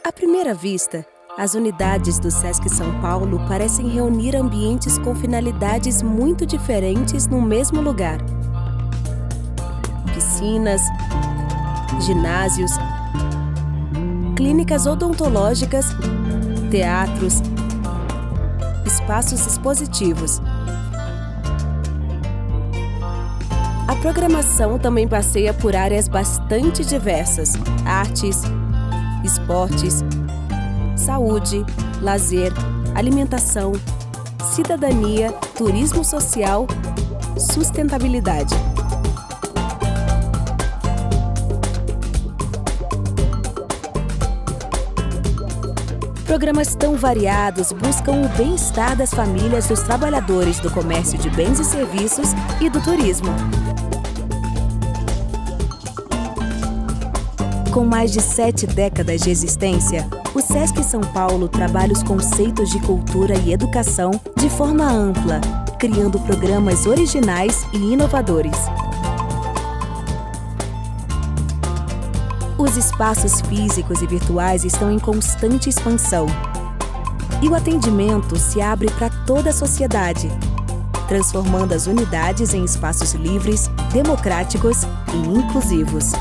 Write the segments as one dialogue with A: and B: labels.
A: À primeira vista, as unidades do Sesc São Paulo parecem reunir ambientes com finalidades muito diferentes no mesmo lugar. Piscinas, ginásios, clínicas odontológicas, teatros, espaços expositivos. A programação também passeia por áreas bastante diversas: artes, esportes, saúde, lazer, alimentação, cidadania, turismo social, sustentabilidade. Programas tão variados buscam o bem-estar das famílias dos trabalhadores do comércio de bens e serviços e do turismo. Com mais de 7 décadas de existência, o Sesc São Paulo trabalha os conceitos de cultura e educação de forma ampla, criando programas originais e inovadores. Os espaços físicos e virtuais estão em constante expansão. E o atendimento se abre para toda a sociedade, transformando as unidades em espaços livres, democráticos e inclusivos.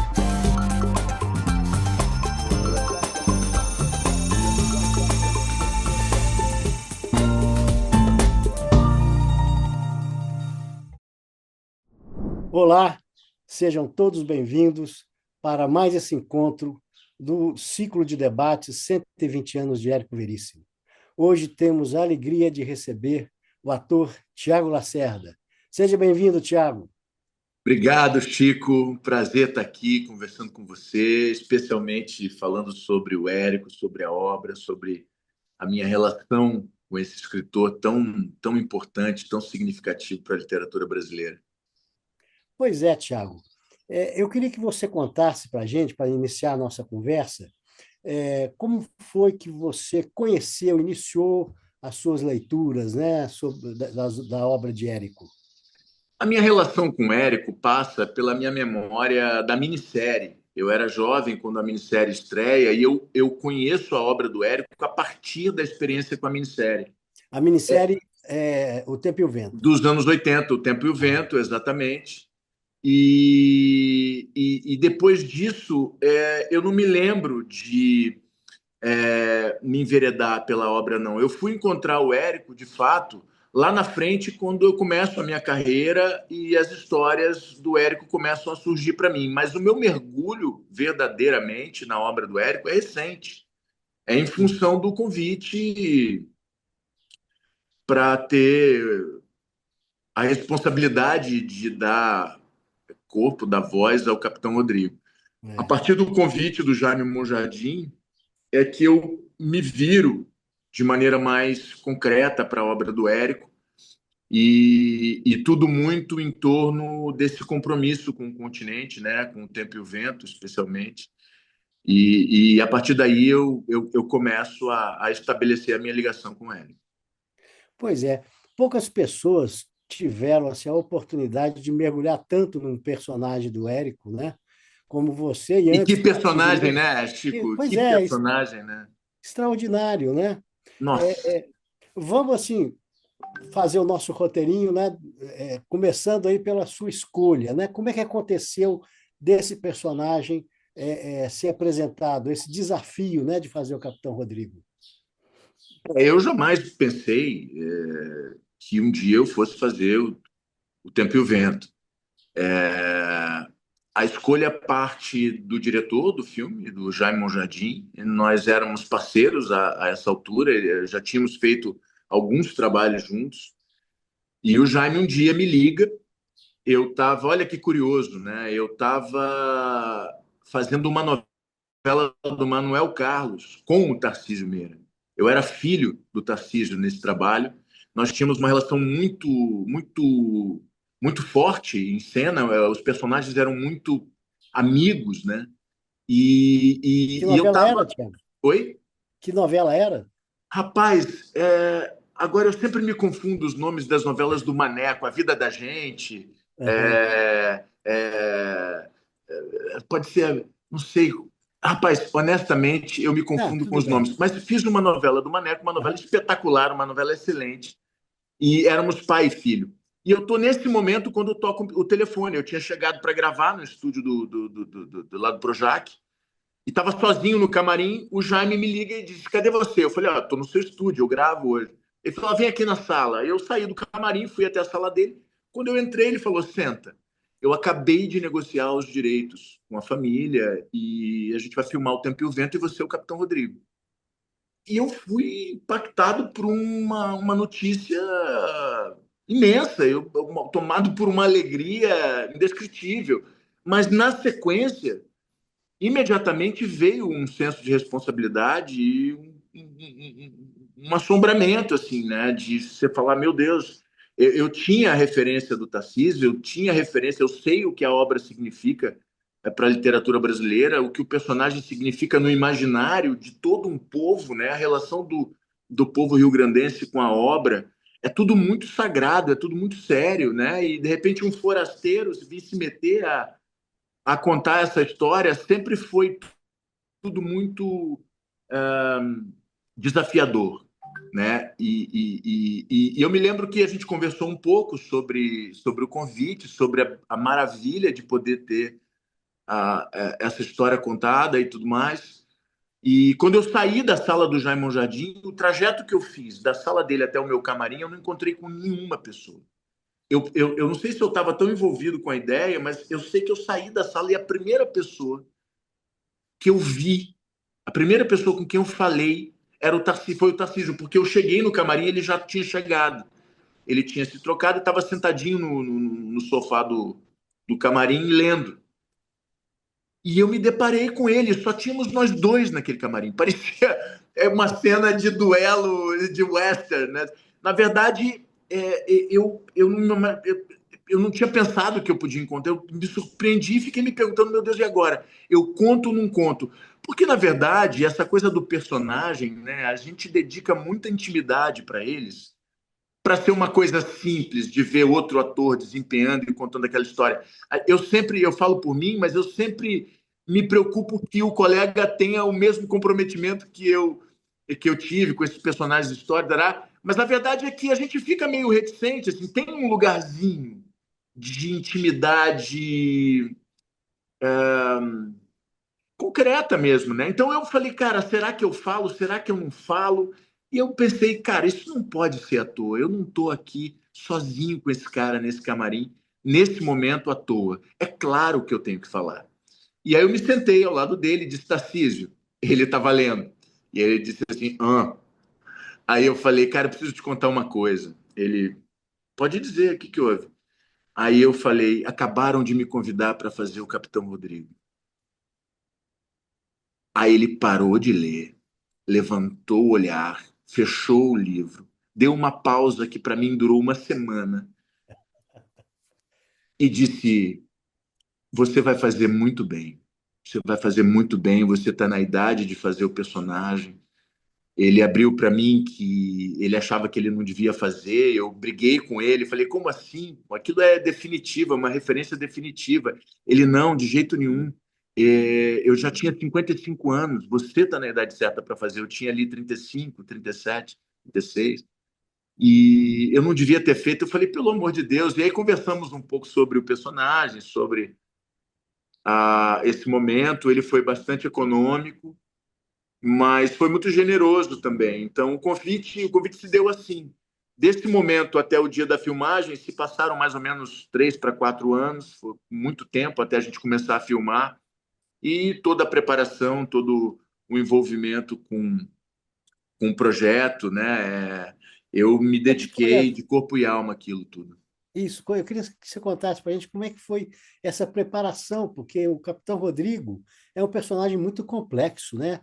B: Olá, sejam todos bem-vindos para mais esse encontro do ciclo de debates 120 anos de Érico Veríssimo. Hoje temos a alegria de receber o ator Tiago Lacerda. Seja bem-vindo, Tiago.
C: Obrigado, Chico. Prazer estar aqui conversando com você, especialmente falando sobre o Érico, sobre a obra, sobre a minha relação com esse escritor tão importante, tão significativo para a literatura brasileira.
B: Pois é, Tiago. Eu queria que você contasse para a gente, para iniciar a nossa conversa, como foi que você conheceu, iniciou as suas leituras, né, da obra de Érico.
C: A minha relação com o Érico passa pela minha memória da minissérie. Eu era jovem quando a minissérie estreia e eu conheço a obra do Érico a partir da experiência com a minissérie.
B: A minissérie é O Tempo e o Vento.
C: Dos anos 80, O Tempo e o Vento, exatamente. E depois disso, eu não me lembro de me enveredar pela obra, não. Eu fui encontrar o Érico, de fato, lá na frente, quando eu começo a minha carreira e as histórias do Érico começam a surgir para mim. Mas o meu mergulho, verdadeiramente, na obra do Érico é recente. É em função do convite para ter a responsabilidade de dar corpo, dar voz ao Capitão Rodrigo. A partir do convite do Jaime Monjardim é que eu me viro de maneira mais concreta para a obra do Érico e tudo muito em torno desse compromisso com o continente, né, com o tempo e o vento, especialmente. E a partir daí eu começo a estabelecer a minha ligação com ele.
B: Pois é, poucas pessoas tiveram assim, a oportunidade de mergulhar tanto num personagem do Érico, né? Como você.
C: E que personagem, né, Chico?
B: Pois
C: que
B: é,
C: personagem, né?
B: Extraordinário, né?
C: Nossa.
B: Vamos, assim, fazer o nosso roteirinho, né? Começando aí pela sua escolha, né? Como é que aconteceu desse personagem ser apresentado, esse desafio, né, de fazer o Capitão Rodrigo?
C: Eu jamais pensei que um dia eu fosse fazer o Tempo e o Vento. A escolha parte do diretor do filme, do Jaime Monjardim. Nós éramos parceiros a essa altura, já tínhamos feito alguns trabalhos juntos. E o Jaime um dia me liga. Eu estava, olha que curioso, né? Eu estava fazendo uma novela do Manuel Carlos com o Tarcísio Meira. Eu era filho do Tarcísio nesse trabalho. nós tínhamos uma relação muito forte em cena. Os personagens eram muito amigos, né?
B: Que
C: E eu
B: novela era,
C: tava.
B: Tiago?
C: Oi?
B: Que novela era?
C: Rapaz, agora eu sempre me confundo os nomes das novelas do Maneco, A Vida da Gente.
B: Aham.
C: é, é, Pode ser, não sei. Rapaz, honestamente, eu me
B: Ah,
C: confundo com
B: tudo
C: os
B: bem.
C: nomes. Mas fiz uma novela do Maneco, uma novela
B: Aham.
C: espetacular, uma novela excelente. E éramos pai e filho. E eu estou nesse momento quando eu toco o telefone. Eu tinha chegado para gravar no estúdio do lado do Projac e estava sozinho no camarim. O Jaime me liga e diz: Cadê você? Eu falei: Estou no seu estúdio, eu gravo hoje. Ele falou: Vem aqui na sala. Eu saí do camarim, fui até a sala dele. Quando eu entrei, ele falou: Senta. Eu acabei de negociar os direitos com a família e a gente vai filmar O Tempo e o Vento e você é o Capitão Rodrigo. E eu fui impactado por uma notícia imensa, tomado por uma alegria indescritível. Mas, na sequência, imediatamente veio um senso de responsabilidade e um assombramento, assim, né? De você falar, meu Deus, eu tinha a referência do Tarcísio, eu tinha a referência, eu sei o que a obra significa para a literatura brasileira, o que o personagem significa no imaginário de todo um povo, né? A relação do povo rio-grandense com a obra é tudo muito sagrado, é tudo muito sério, né? E de repente um forasteiro vir se meter a contar essa história sempre foi tudo muito desafiador, né? E eu me lembro que a gente conversou um pouco sobre o convite, sobre a maravilha de poder ter essa história contada e tudo mais. E quando eu saí da sala do Jaime Jardim, o trajeto que eu fiz da sala dele até o meu camarim, eu não encontrei com nenhuma pessoa. Eu não sei se eu estava tão envolvido com a ideia, mas eu sei que eu saí da sala e a primeira pessoa que eu vi, a primeira pessoa com quem eu falei era foi o Tarcísio, porque eu cheguei no camarim e ele já tinha chegado. Ele tinha se trocado e estava sentadinho no sofá do camarim lendo. E eu me deparei com ele, só tínhamos nós dois naquele camarim. Parecia uma cena de duelo de western, né? Na verdade, eu não tinha pensado que eu podia encontrar. Eu me surpreendi e fiquei me perguntando, meu Deus, e agora? Eu conto ou não conto? Porque, na verdade, essa coisa do personagem, né, a gente dedica muita intimidade para eles, para ser uma coisa simples de ver outro ator desempenhando e contando aquela história. Eu falo por mim, mas eu sempre me preocupo que o colega tenha o mesmo comprometimento que eu tive com esses personagens de história, dará. Mas a verdade é que a gente fica meio reticente, assim, tem um lugarzinho de intimidade concreta mesmo, né? Então eu falei, cara, será que eu falo? Será que eu não falo? E eu pensei, cara, isso não pode ser à toa. Eu não estou aqui sozinho com esse cara nesse camarim, nesse momento à toa. É claro que eu tenho que falar. E aí eu me sentei ao lado dele e disse, Tarcísio, ele estava lendo. E ele disse assim, ah. Aí eu falei, cara, eu preciso te contar uma coisa. Ele, pode dizer, o que que houve? Aí eu falei, acabaram de me convidar para fazer o Capitão Rodrigo. Aí ele parou de ler, levantou o olhar, fechou o livro, deu uma pausa que para mim durou uma semana e disse: Você vai fazer muito bem. Você vai fazer muito bem. Você está na idade de fazer o personagem. Ele abriu para mim que ele achava que ele não devia fazer. Eu briguei com ele, falei: Como assim? Aquilo é definitivo, é uma referência definitiva. Ele não, de jeito nenhum. Eu já tinha 55 anos. Você está na idade certa para fazer. Eu tinha ali 35, 37, 36. E eu não devia ter feito. Eu falei, pelo amor de Deus. E aí conversamos um pouco sobre o personagem, sobre esse momento. Ele foi bastante econômico, mas foi muito generoso também. Então, o convite se deu assim. Desse momento até o dia da filmagem, se passaram mais ou menos 3 para 4 anos, foi muito tempo até a gente começar a filmar, e toda a preparação, todo o envolvimento com o projeto, né? Eu me
B: Como é que foi
C: dediquei de corpo e alma àquilo tudo.
B: isso? Eu queria que você contasse para a gente como é que foi essa preparação, porque o Capitão Rodrigo é um personagem muito complexo, né?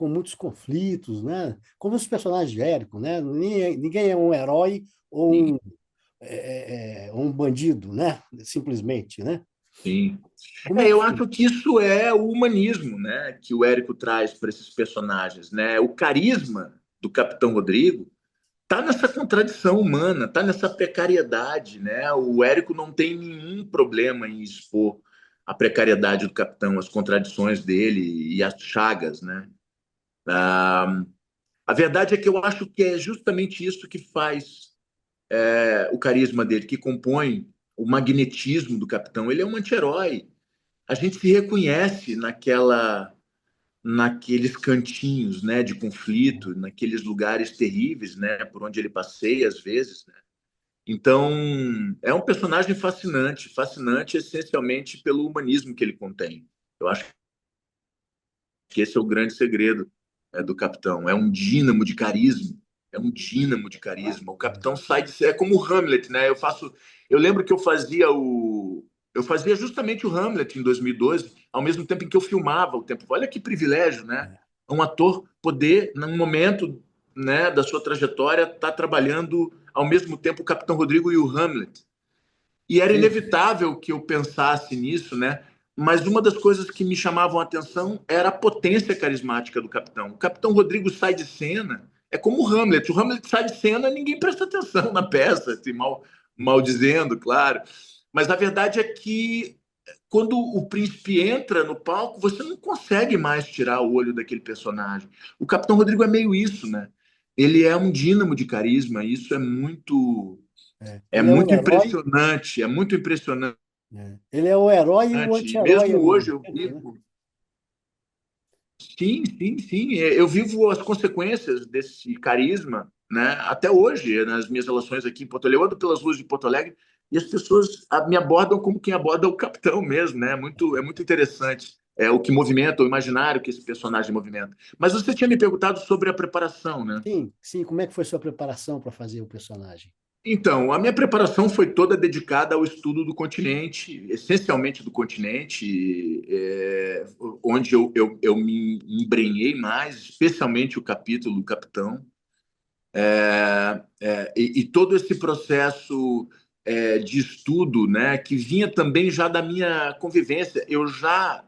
B: com muitos conflitos, né? Como os personagens de Érico, né? Ninguém é um herói ou
C: Sim,
B: um bandido, né? Simplesmente, né?
C: sim.
B: Como é que
C: Eu
B: foi?
C: acho que isso é o humanismo, né, que o Érico traz para esses personagens, né? O carisma do Capitão Rodrigo tá nessa contradição humana, tá nessa precariedade, né? O Érico não tem nenhum problema em expor a precariedade do capitão, as contradições dele e as chagas, né? Ah, a verdade é que eu acho que é justamente isso que faz o carisma dele, que compõe o magnetismo do capitão. Ele é um anti-herói. A gente se reconhece naqueles cantinhos, né, de conflito, naqueles lugares terríveis, né, por onde ele passeia às vezes, né? Então, é um personagem fascinante, fascinante essencialmente pelo humanismo que ele contém. Eu acho que esse é o grande segredo, do capitão. É um dínamo de carisma. É um dínamo de carisma. O capitão sai de ser. É como o Hamlet, né? Eu lembro que eu fazia justamente o Hamlet em 2012, ao mesmo tempo em que eu filmava o tempo. Olha que privilégio, né? Um ator poder, num momento, né, da sua trajetória, estar trabalhando ao mesmo tempo o Capitão Rodrigo e o Hamlet. E era
B: Sim,
C: inevitável que eu pensasse nisso, né? Mas uma das coisas que me chamavam a atenção era a potência carismática do capitão. O capitão Rodrigo sai de cena, é como o Hamlet. O Hamlet sai de cena, ninguém presta atenção na peça, assim, mal dizendo, claro. Mas a verdade é que quando o príncipe entra no palco, você não consegue mais tirar o olho daquele personagem. O Capitão Rodrigo é meio isso, né? Ele é um dínamo de carisma, e isso é
B: ele é o
C: muito
B: herói,
C: impressionante, é muito impressionante.
B: ele é o herói e o
C: E
B: anti-herói
C: mesmo
B: ao
C: hoje
B: mesmo
C: eu
B: tempo, né?
C: vivo, sim, sim, sim, eu vivo as consequências desse carisma, né? Até hoje, nas minhas relações aqui em Porto Alegre, eu ando pelas ruas de Porto Alegre e as pessoas me abordam como quem aborda o capitão mesmo, né? É muito interessante. É o que movimenta, o imaginário que esse personagem movimenta. Mas você tinha me perguntado sobre a preparação, né?
B: Sim, sim. Como é que foi sua preparação para fazer o personagem?
C: Então, a minha preparação foi toda dedicada ao estudo do continente, essencialmente do continente, onde eu me embrenhei mais, especialmente o capítulo do Capitão. E todo esse processo de estudo, né, que vinha também já da minha convivência. Eu já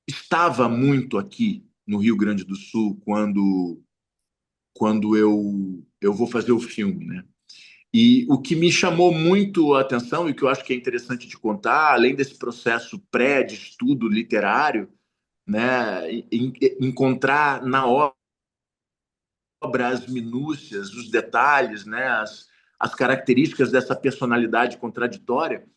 C: estava muito aqui no Rio Grande do Sul quando eu vou fazer o filme, né? E o que me chamou muito a atenção e que eu acho que é interessante de contar, além desse processo pré de estudo literário, né, encontrar na obra as minúcias, os detalhes, né, as características dessa personalidade contraditória.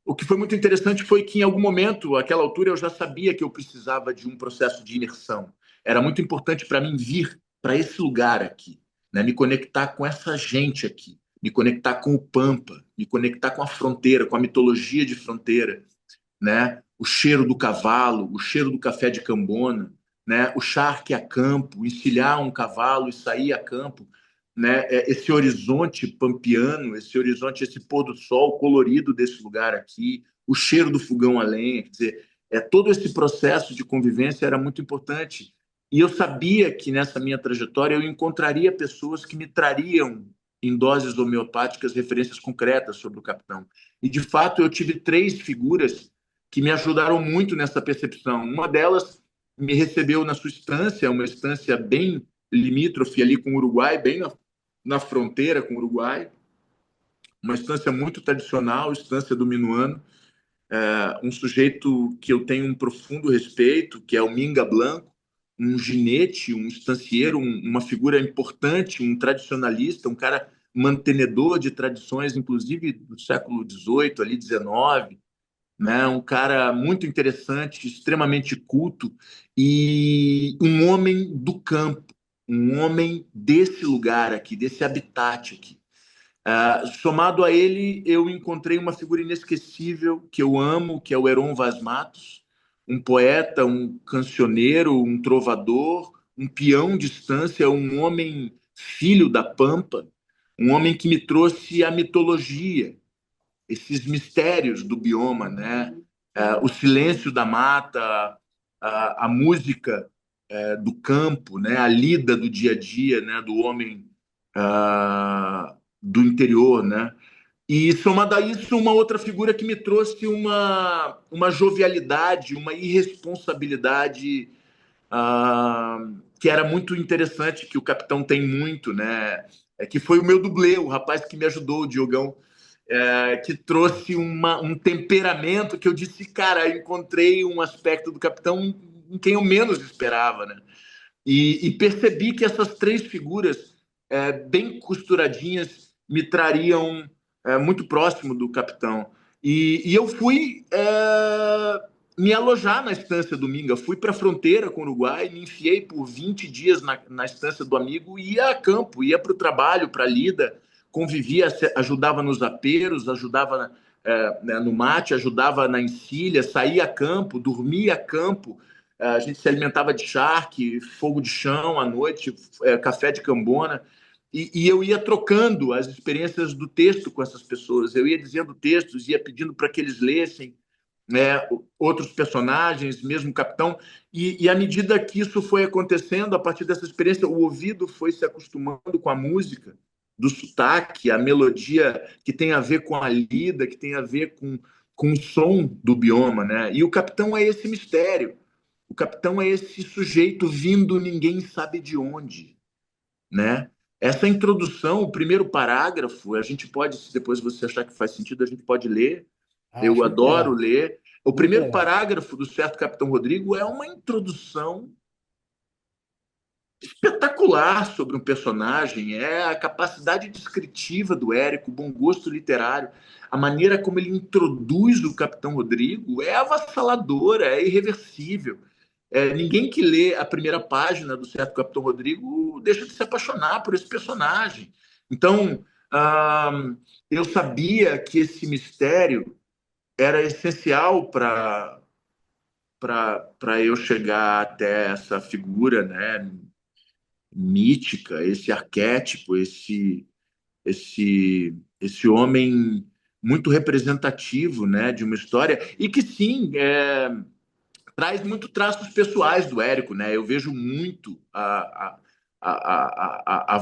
C: O que foi muito interessante foi que, em algum momento, àquela altura, eu já sabia que eu precisava de um processo de imersão. Era muito importante para mim vir para esse lugar aqui, né? Me conectar com essa gente aqui, me conectar com o Pampa, me conectar com a fronteira, com a mitologia de fronteira, né? O cheiro do cavalo, o cheiro do café de Cambona, né? O charque a campo, encilhar um cavalo e sair a campo, né? Esse horizonte pampiano, esse horizonte, esse pôr do sol colorido desse lugar aqui, o cheiro do fogão a lenha, quer dizer, todo esse processo de convivência era muito importante. E eu sabia que nessa minha trajetória eu encontraria pessoas que me trariam em doses homeopáticas referências concretas sobre o capitão. E de fato eu tive três figuras que me ajudaram muito nessa percepção. Uma delas me recebeu na sua estância, uma estância bem limítrofe ali com o Uruguai, bem na fronteira com o Uruguai, uma estância muito tradicional, estância do Minuano, um sujeito que eu tenho um profundo respeito, que é o Minga Blanco, um ginete, um estancieiro, uma figura importante, um tradicionalista, um cara mantenedor de tradições, inclusive do século XVIII, ali XIX, né? Um cara muito interessante, extremamente culto e um homem do campo, um homem desse lugar aqui, desse habitat aqui. Somado a ele, eu encontrei uma figura inesquecível que eu amo, que é o Heron Vaz Matos, um poeta, um cancioneiro, um trovador, um peão de estância, um homem filho da Pampa, um homem que me trouxe a mitologia, esses mistérios do bioma, né? O silêncio da mata, a música do campo, né? A lida do dia a dia, né? Do homem do interior, né? E somado a isso, uma outra figura que me trouxe uma jovialidade, uma irresponsabilidade que era muito interessante, que o capitão tem muito, né? Que foi o meu dublê, o rapaz que me ajudou, o Diogão, que trouxe um temperamento que eu disse, cara, encontrei um aspecto do capitão em quem eu menos esperava, né? E percebi que essas três figuras, bem costuradinhas, me trariam muito próximo do capitão. E eu fui me alojar na estância do Minga. Fui para a fronteira com o Uruguai, me enfiei por 20 dias na estância do amigo, ia a campo, ia para o trabalho, para a lida, convivia, ajudava nos aperos, ajudava né, no mate, ajudava na encilha, saía a campo, dormia a campo. A gente se alimentava de charque, fogo de chão à noite, café de cambona. E eu ia trocando as experiências do texto com essas pessoas. Eu ia dizendo textos, ia pedindo para que eles lessem, né, outros personagens, mesmo o capitão. E à medida que isso foi acontecendo, a partir dessa experiência, o ouvido foi se acostumando com a música, do sotaque, a melodia que tem a ver com a lida, que tem a ver com o som do bioma. Né? E o capitão é esse mistério. O capitão é esse sujeito vindo ninguém sabe de onde, né? Essa introdução, o primeiro parágrafo, a gente pode, se depois você achar que faz sentido, a gente pode ler. Eu
B: Acho muito
C: adoro
B: legal,
C: ler. O
B: muito
C: primeiro
B: legal.
C: parágrafo do Certo Capitão Rodrigo é uma introdução espetacular sobre um personagem, é a capacidade descritiva do Érico, o bom gosto literário, a maneira como ele introduz o Capitão Rodrigo é avassaladora, é irreversível. Ninguém que lê a primeira página do Certo Capitão Rodrigo deixa de se apaixonar por esse personagem. Então, eu sabia que esse mistério era essencial para eu chegar até essa figura, né, mítica, esse arquétipo, esse homem muito representativo, né, de uma história e que sim traz muito traços pessoais do Érico, né? Eu vejo muito a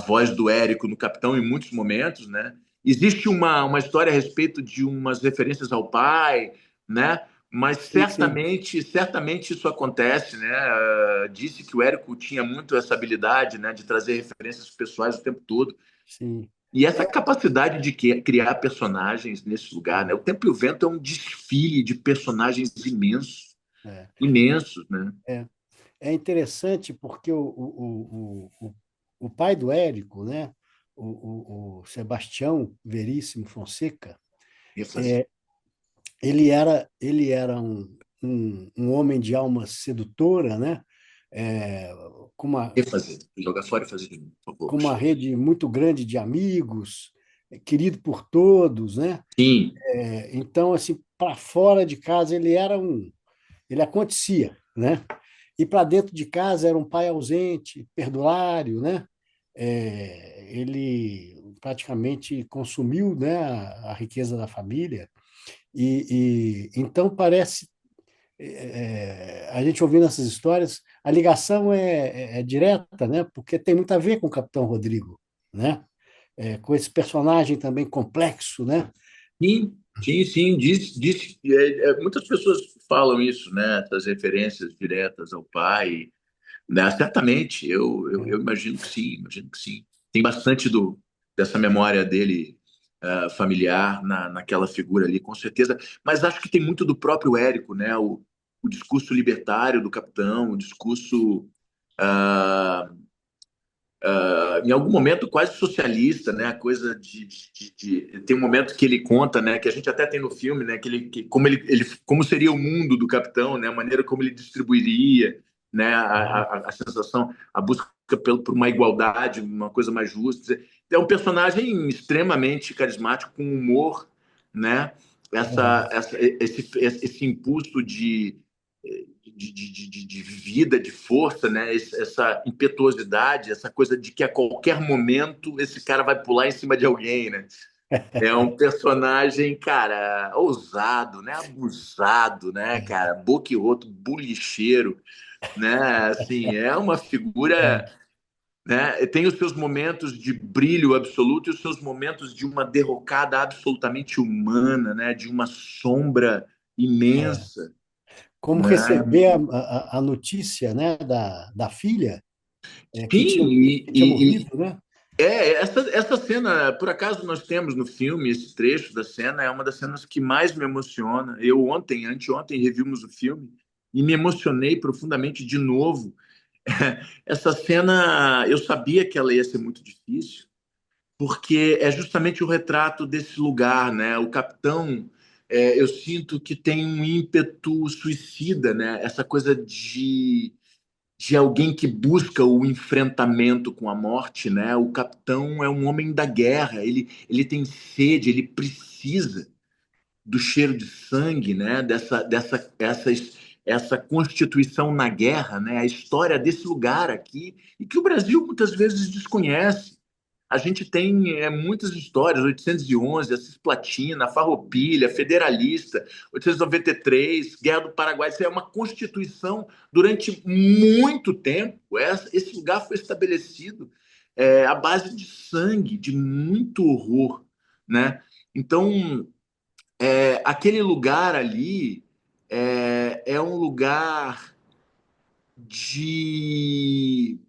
C: voz do Érico no Capitão em muitos momentos, né? Existe uma história a respeito de umas referências ao pai, né? Mas
B: Sim, sim,
C: certamente isso acontece, né? Disse que o Érico tinha muito essa habilidade, né, de trazer referências pessoais o tempo todo.
B: sim.
C: E essa
B: É,
C: capacidade de criar personagens nesse lugar, né? O Tempo e o Vento é um desfile de personagens imensos,
B: é,
C: imensos, né?
B: é. É interessante porque o pai do Érico, né, o Sebastião Veríssimo Fonseca,
C: Refazer,
B: ele era um homem de alma sedutora, né, é, com uma,
C: refazer. Jogar fora e fazer de novo, por favor.
B: com uma rede muito grande de amigos, querido por todos, né?
C: Sim,
B: Então, assim, para fora de casa ele acontecia, né? E para dentro de casa era um pai ausente, perdulário, né? Ele praticamente consumiu, né, a riqueza da família e então parece a gente ouvindo essas histórias, a ligação é direta, né? Porque tem muito a ver com o Capitão Rodrigo, né? Com esse personagem também complexo, né?
C: sim, sim, sim. Muitas pessoas falam isso, né? Essas referências diretas ao pai. Né? Certamente, eu imagino que sim, imagino que sim. Tem bastante dessa memória dele familiar naquela figura ali, com certeza. Mas acho que tem muito do próprio Érico, né? O discurso libertário do capitão, o discurso ah, em algum momento quase socialista, né? A coisa tem um momento que ele conta, né? Que a gente até tem no filme, né? Como seria o mundo do capitão, né? A maneira como ele distribuiria, né? A sensação, a busca por uma igualdade, uma coisa mais justa. É um personagem extremamente carismático, com humor, né? Esse impulso de vida, de força, né? Essa impetuosidade, essa coisa de que a qualquer momento esse cara vai pular em cima de alguém, né? É um personagem, cara, ousado, né? Abusado, né, cara? Boquiroto, bolicheiro. né? Assim, é uma figura,
B: É,
C: né? Tem os seus momentos de brilho absoluto e os seus momentos de uma derrocada absolutamente humana, né? De uma sombra
B: é.
C: imensa,
B: Como
C: né?
B: receber a notícia, né, da filha,
C: Sim,
B: que tinha morrido, né?
C: essa cena, por acaso nós temos no filme esse trecho da cena, é uma das cenas que mais me emociona. Eu ontem, anteontem, revimos o filme e me emocionei profundamente de novo. Essa cena, eu sabia que ela ia ser muito difícil, porque é justamente o retrato desse lugar, né? O capitão, eu sinto que tem um ímpeto suicida, né? Essa coisa de alguém que busca o enfrentamento com a morte, né? O capitão é um homem da guerra, ele tem sede, ele precisa do cheiro de sangue, né? Essa constituição na guerra, né? A história desse lugar aqui e que o Brasil muitas vezes desconhece. A gente tem muitas histórias, 811, a Cisplatina, a Farroupilha, a Federalista, 893, Guerra do Paraguai. Isso é uma constituição durante muito tempo. Esse lugar foi estabelecido à base de sangue, de muito horror, né? Então, aquele lugar ali é um lugar de.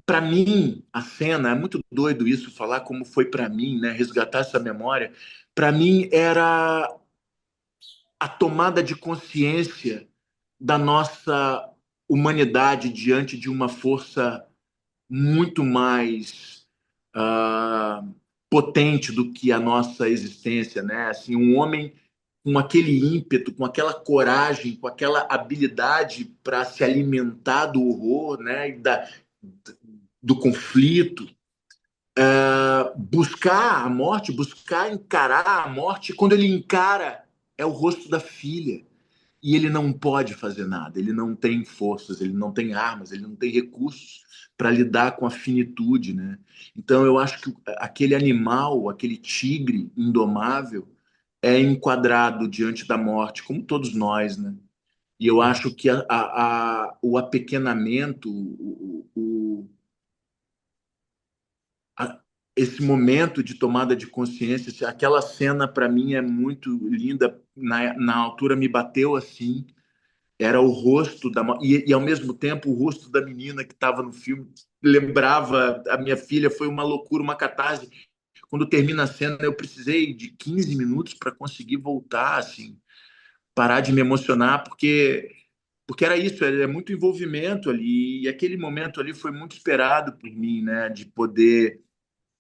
C: Para mim, a cena, é muito doido isso, falar como foi para mim, né? Resgatar essa memória. Para mim, era a tomada de consciência da nossa humanidade diante de uma força muito mais ah, potente do que a nossa existência, né? Assim, um homem com aquele ímpeto, com aquela coragem, com aquela habilidade para se alimentar do horror, né? Do conflito, buscar a morte, buscar encarar a morte. Quando ele encara, é o rosto da filha. E ele não pode fazer nada, ele não tem forças, ele não tem armas, ele não tem recursos para lidar com a finitude, né? Então eu acho que aquele animal, aquele tigre indomável, é enquadrado diante da morte, como todos nós, né? E eu
B: É.
C: acho que o apequenamento, a- esse momento de tomada de consciência, aquela cena para mim é muito linda. Na altura me bateu assim. Era o rosto e ao mesmo tempo o rosto da menina que estava no filme lembrava a minha filha. Foi uma loucura, uma catarse. Quando termina a cena, eu precisei de 15 minutos para conseguir voltar, assim, parar de me emocionar, porque era isso, é muito envolvimento ali, e aquele momento ali foi muito esperado por mim, né, de poder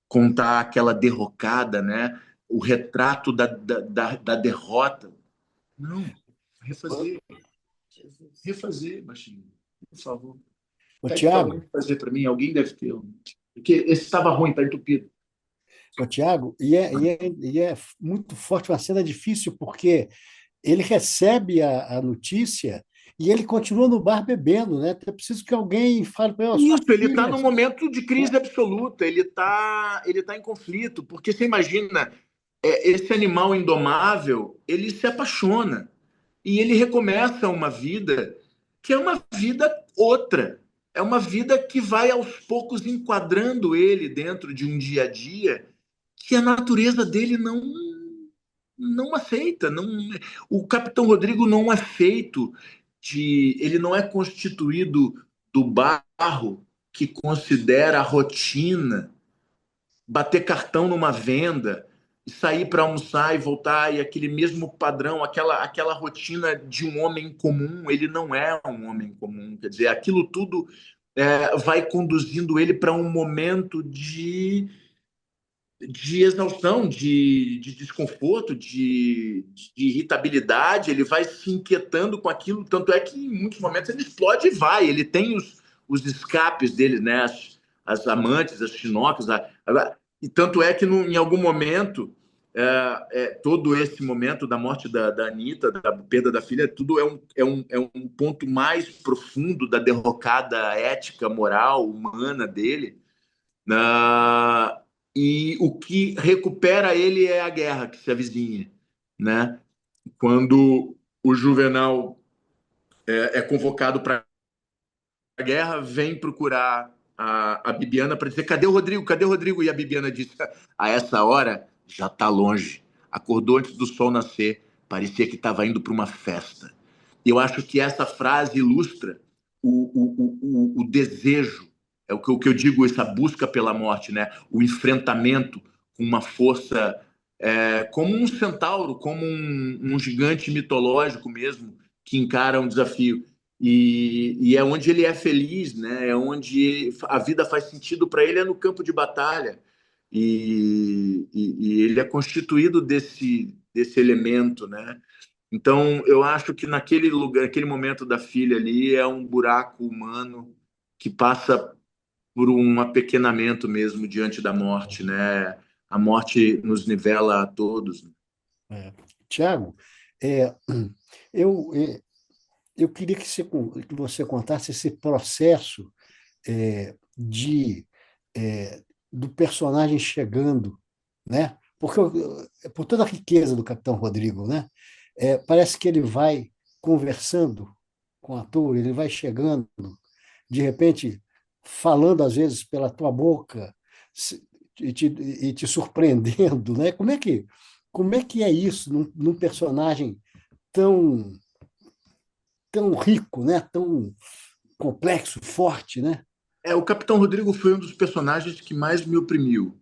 C: contar aquela derrocada, né, o retrato da derrota. Não, refazer, refazer, baixinho, por favor.
B: Ô,
C: Pede para
B: Tiago,
C: alguém fazer para mim, alguém deve ter. Porque esse estava ruim, está entupido.
B: Tiago, e é muito forte, uma cena difícil, porque ele recebe a notícia e ele continua no bar bebendo, né? É preciso que alguém fale para ele, "Ó, sua
C: Isso, ele está
B: filha,
C: num momento de crise absoluta, ele tá em conflito, porque você imagina, esse animal indomável, ele se apaixona e ele recomeça uma vida que é uma vida outra, é uma vida que vai aos poucos enquadrando ele dentro de um dia a dia que a natureza dele não aceita. Não, o Capitão Rodrigo não é feito ele não é constituído do barro que considera a rotina, bater cartão numa venda e sair para almoçar e voltar e aquele mesmo padrão, aquela rotina de um homem comum. Ele não é um homem comum, quer dizer, aquilo tudo vai conduzindo ele para um momento de exaustão, de desconforto, de irritabilidade. Ele vai se inquietando com aquilo, tanto é que em muitos momentos ele explode e vai. Ele tem os escapes dele, né? As amantes, as chinocas. E tanto é que em algum momento, todo esse momento da morte da Anitta, da perda da filha, tudo é um ponto mais profundo da derrocada ética, moral, humana dele, na e o que recupera ele é a guerra que se avizinha, né? Quando o Juvenal é convocado para a guerra, vem procurar a Bibiana para dizer: cadê o Rodrigo? Cadê o Rodrigo? E a Bibiana disse: a essa hora já está longe. Acordou antes do sol nascer, parecia que estava indo para uma festa. Eu acho que essa frase ilustra o desejo, é o que eu digo, essa busca pela morte, né? O enfrentamento com uma força, como um centauro, como um gigante mitológico mesmo, que encara um desafio. E é onde ele é feliz, né? É onde a vida faz sentido para ele, é no campo de batalha. E ele é constituído desse elemento, né? Então, eu acho que naquele lugar, naquele momento da filha ali, é um buraco humano que passa por um apequenamento mesmo diante da morte, né? A morte nos nivela a todos.
B: É. Tiago, é, eu, é, eu queria que você contasse esse processo de do personagem chegando, né? Porque por toda a riqueza do Capitão Rodrigo, né? Parece que ele vai conversando com o ator, ele vai chegando, de repente falando às vezes pela tua boca e te surpreendendo, né? Como é que é isso num personagem tão tão rico, né? Tão complexo, forte, né?
C: O Capitão Rodrigo foi um dos personagens que mais me oprimiu.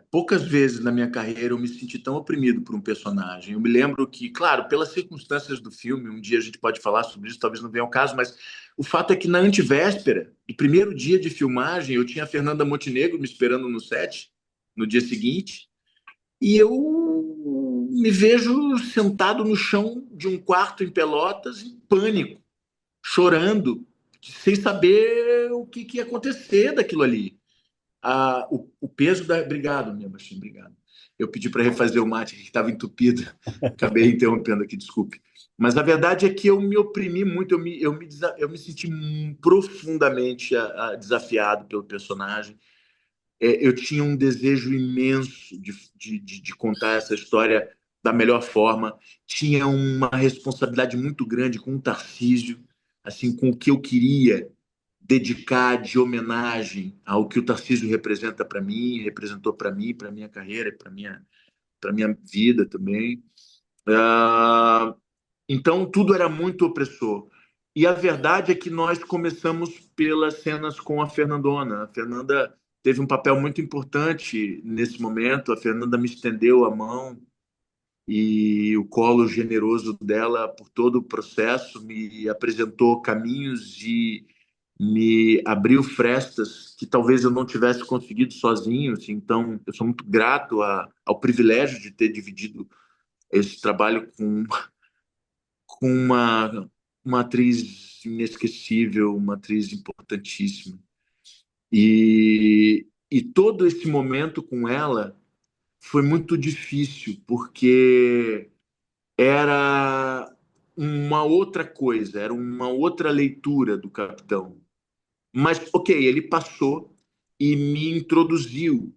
C: Poucas vezes na minha carreira eu me senti tão oprimido por um personagem. Eu me lembro que, claro, pelas circunstâncias do filme, um dia a gente pode falar sobre isso, talvez não venha ao caso, mas o fato é que na antevéspera, do primeiro dia de filmagem, eu tinha a Fernanda Montenegro me esperando no set, no dia seguinte, e eu me vejo sentado no chão de um quarto em Pelotas, em pânico, chorando, sem saber o que ia acontecer daquilo ali. O peso da. Obrigado, minha baixinha, obrigado. Eu pedi para refazer o mate que estava entupido. Acabei interrompendo aqui, desculpe. Mas a verdade é que eu me oprimi muito, eu me senti profundamente desafiado pelo personagem. Eu tinha um desejo imenso de contar essa história da melhor forma. Tinha uma responsabilidade muito grande com o Tarcísio, assim, com o que eu queria dedicar de homenagem ao que o Tarcísio representa para mim, representou para mim, para minha carreira, para minha vida também. Então tudo era muito opressor. E a verdade é que nós começamos pelas cenas com a Fernandona. A Fernanda teve um papel muito importante nesse momento. A Fernanda me estendeu a mão e o colo generoso dela por todo o processo me apresentou caminhos e me abriu frestas que talvez eu não tivesse conseguido sozinho. Assim. Então, eu sou muito grato ao privilégio de ter dividido esse trabalho com uma atriz inesquecível, uma atriz importantíssima. E todo esse momento com ela foi muito difícil, porque era uma outra coisa, era uma outra leitura do Capitão. Mas, ok, ele passou e me introduziu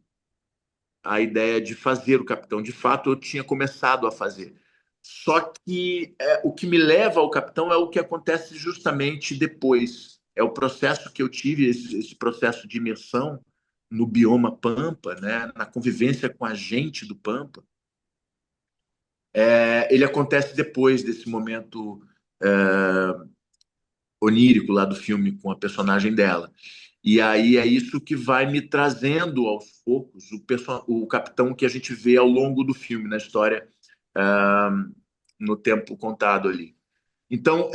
C: a ideia de fazer o Capitão. De fato, eu tinha começado a fazer. Só que o que me leva ao Capitão é o que acontece justamente depois. É o processo que eu tive, esse processo de imersão no bioma Pampa, né, na convivência com a gente do Pampa. Ele acontece depois desse momento onírico lá do filme com a personagem dela. E aí é isso que vai me trazendo aos poucos o capitão que a gente vê ao longo do filme, na história, no tempo contado ali. Então,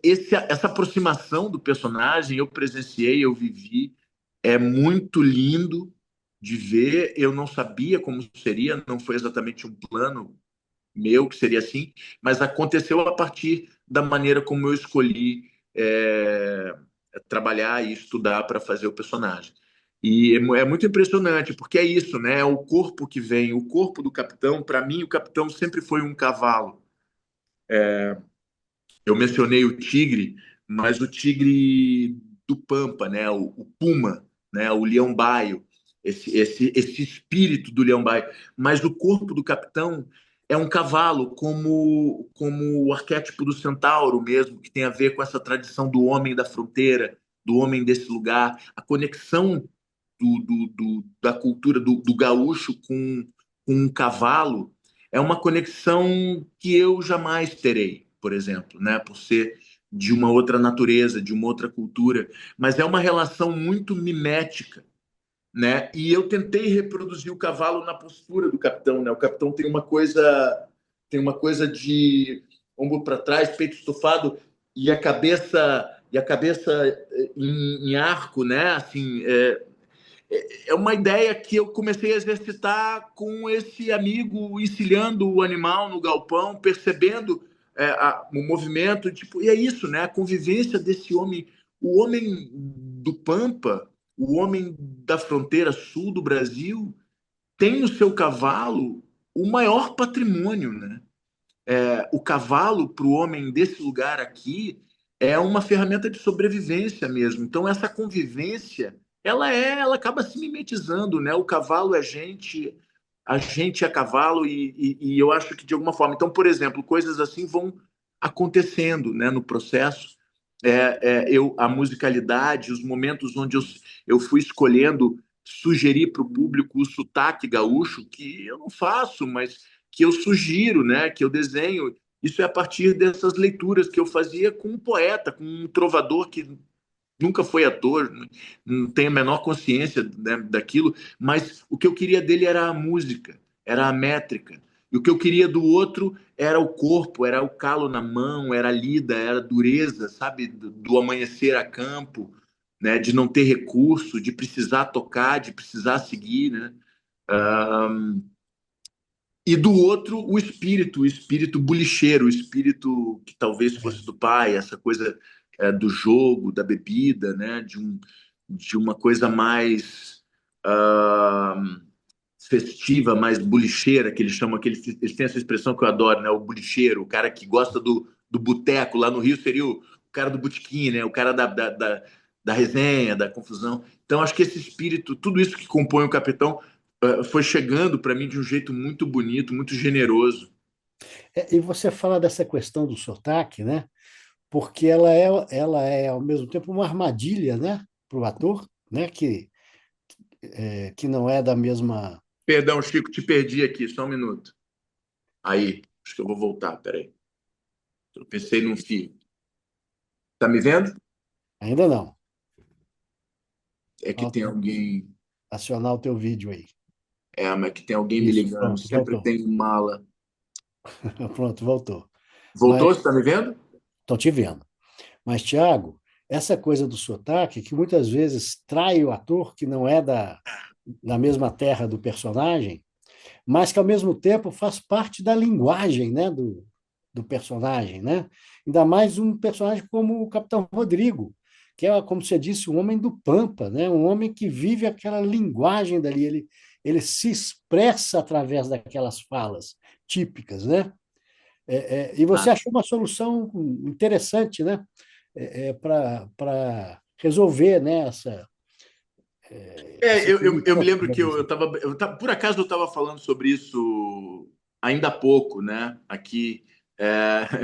C: essa aproximação do personagem eu presenciei, eu vivi, é muito lindo de ver. Eu não sabia como seria, não foi exatamente um plano meu que seria assim, mas aconteceu a partir da maneira como eu escolhi trabalhar e estudar para fazer o personagem. E é muito impressionante, porque é isso, né? É o corpo que vem, o corpo do capitão. Para mim, o capitão sempre foi um cavalo. Eu mencionei o tigre, mas o tigre do Pampa, né? O puma, né? O leão-baio, esse espírito do leão-baio. Mas o corpo do capitão é um cavalo, como o arquétipo do centauro mesmo, que tem a ver com essa tradição do homem da fronteira, do homem desse lugar, a conexão da cultura do gaúcho com um cavalo é uma conexão que eu jamais terei, por exemplo, né? Por ser de uma outra natureza, de uma outra cultura, mas é uma relação muito mimética, né? E eu tentei reproduzir o cavalo na postura do capitão, né? O capitão tem uma coisa de ombro para trás, peito estufado e a cabeça em arco, né? Assim, é uma ideia que eu comecei a exercitar com esse amigo, encilhando o animal no galpão, percebendo o movimento, tipo, e é isso, né? A convivência desse homem, o homem do Pampa, o homem da fronteira sul do Brasil, tem no seu cavalo o maior patrimônio, né? O cavalo para o homem desse lugar aqui é uma ferramenta de sobrevivência mesmo. Então essa convivência, ela acaba se mimetizando, né? O cavalo é gente, a gente é cavalo e eu acho que de alguma forma. Então, por exemplo, coisas assim vão acontecendo, né, no processo. A musicalidade, os momentos onde eu fui escolhendo sugerir para o público o sotaque gaúcho, que eu não faço, mas que eu sugiro, né, que eu desenho. Isso é a partir dessas leituras que eu fazia com um poeta, com um trovador que nunca foi ator, não tem a menor consciência, né, daquilo, mas o que eu queria dele era a música, era a métrica. E o que eu queria do outro era o corpo, era o calo na mão, era a lida, era a dureza, sabe, do amanhecer a campo, né, de não ter recurso, de precisar tocar, de precisar seguir, né? E do outro, o espírito bulicheiro, o espírito que talvez fosse do pai, essa coisa do jogo, da bebida, né? De uma coisa mais ah, festiva, mais bulicheira, que eles chamam, eles têm essa expressão que eu adoro, né? O bulicheiro, o cara que gosta do boteco. Lá no Rio seria o cara do botequim, né? O cara da resenha, da confusão. Então, acho que esse espírito, tudo isso que compõe o Capitão, foi chegando para mim de um jeito muito bonito, muito generoso.
B: E você fala dessa questão do sotaque, né? Porque ela é ao mesmo tempo uma armadilha, né, para o ator, né, que não é da mesma.
C: Perdão, Chico, te perdi aqui, só um minuto. Aí, acho que eu vou voltar, peraí. Eu pensei num fio. Tá me vendo?
B: Ainda não.
C: É que tem
B: Falta
C: alguém.
B: acionar o teu vídeo aí.
C: Mas que tem alguém me
B: Isso,
C: ligando.
B: pronto,
C: Sempre
B: voltou.
C: tem mala.
B: Pronto, voltou. Mas
C: Voltou? Você tá me vendo?
B: estou te vendo. Mas, Tiago, essa coisa do sotaque, que muitas vezes trai o ator, que não é da mesma terra do personagem, mas que ao mesmo tempo faz parte da linguagem, né, do personagem, né? Ainda mais um personagem como o Capitão Rodrigo, que é, como você disse, um homem do Pampa, né? Um homem que vive aquela linguagem dali, ele se expressa através daquelas falas típicas, né? E você
C: Ah.
B: achou uma solução interessante, né? Para resolver, né, essa
C: Eu me
B: tensão.
C: lembro que por acaso eu estava falando sobre isso ainda há pouco, né? Aqui,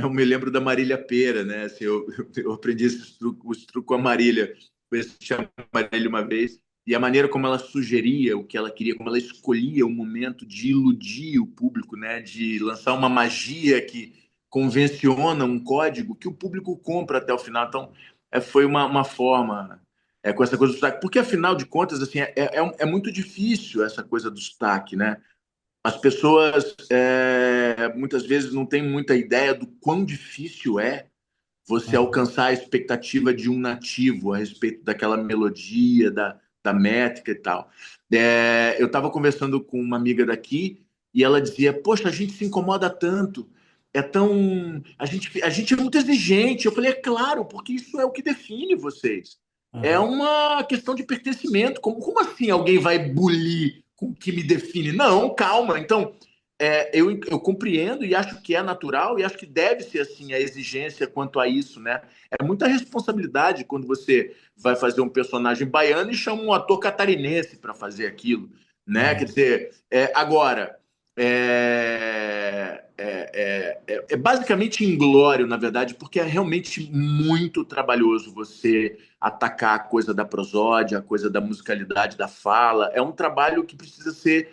C: eu me lembro da Marília Pera, né? Assim, eu aprendi esse truque com a Marília, conheci a Marília uma vez, e a maneira como ela sugeria o que ela queria, como ela escolhia o momento de iludir o público, né? De lançar uma magia que convenciona um código que o público compra até o final. Então, foi uma forma com essa coisa do sotaque, porque afinal de contas, assim, é muito difícil essa coisa do sotaque, né? As pessoas muitas vezes não têm muita ideia do quão difícil é você
B: Aham.
C: alcançar a expectativa de um nativo a respeito daquela melodia, da métrica e tal. Eu estava conversando com uma amiga daqui e ela dizia: Poxa, a gente se incomoda tanto, é tão. A gente é muito exigente. Eu falei: É claro, porque isso é o que define vocês. É
B: Aham.
C: uma questão de pertencimento. Como assim alguém vai bulir com o que me define? Não, calma. Então, eu compreendo e acho que é natural e acho que deve ser assim a exigência quanto a isso, né? É muita responsabilidade quando você vai fazer um personagem baiano e chama um ator catarinense para fazer aquilo, né? Quer
B: Aham.
C: dizer, agora é basicamente inglório, na verdade, porque é realmente muito trabalhoso você atacar a coisa da prosódia, a coisa da musicalidade da fala. É um trabalho que precisa ser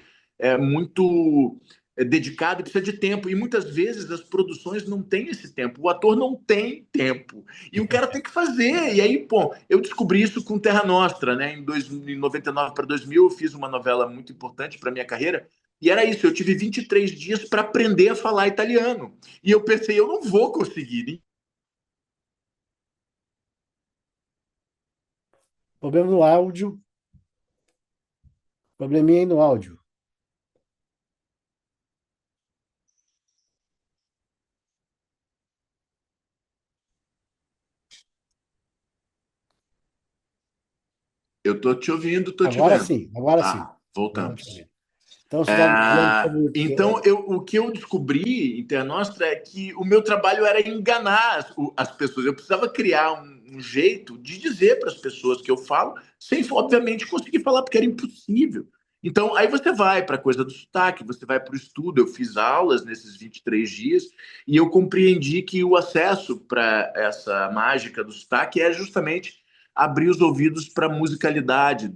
C: muito dedicado e precisa de tempo. E muitas vezes as produções não têm esse tempo. O ator não tem tempo. E o cara tem que fazer. E aí, pô, eu descobri isso com Terra Nostra, né? Em 99 para 2000, eu fiz uma novela muito importante para minha carreira. E era isso, eu tive 23 dias para aprender a falar italiano. E eu pensei, eu não vou conseguir.
B: Problema no áudio. Probleminha aí no áudio.
C: Eu tô te ouvindo, tô te
B: Agora
C: vendo.
B: sim, agora sim.
C: Ah,
B: Agora eu te
C: voltamos.
B: ouvi. Então, você estava dizendo
C: Então, o que eu descobri, Internostra, é que o meu trabalho era enganar as pessoas. Eu precisava criar um jeito de dizer para as pessoas que eu falo, sem, obviamente, conseguir falar, porque era impossível. Então, aí você vai para a coisa do sotaque, você vai para o estudo. Eu fiz aulas nesses 23 dias e eu compreendi que o acesso para essa mágica do sotaque é justamente abrir os ouvidos para a musicalidade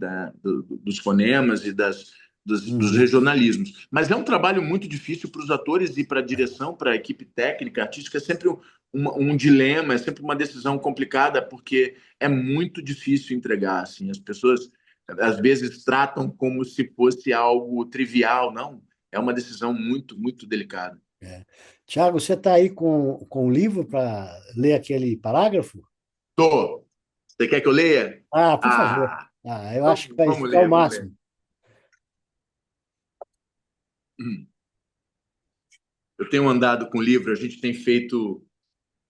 C: dos fonemas e dos
B: Uhum.
C: regionalismos. Mas é um trabalho muito difícil para os atores e para a direção, para a equipe técnica, artística, é sempre um dilema, é sempre uma decisão complicada, porque é muito difícil entregar. Assim. As pessoas, às vezes, tratam como se fosse algo trivial, não. É uma decisão muito, muito delicada.
B: É. Tiago, você está aí com o livro para ler aquele parágrafo?
C: Tô. Você quer que eu leia?
B: Ah, por favor.
C: Ah,
B: Ah, eu acho que vai
C: vamos
B: ficar o
C: ler, vamos ler.
B: máximo.
C: Eu tenho andado com o livro, a gente tem feito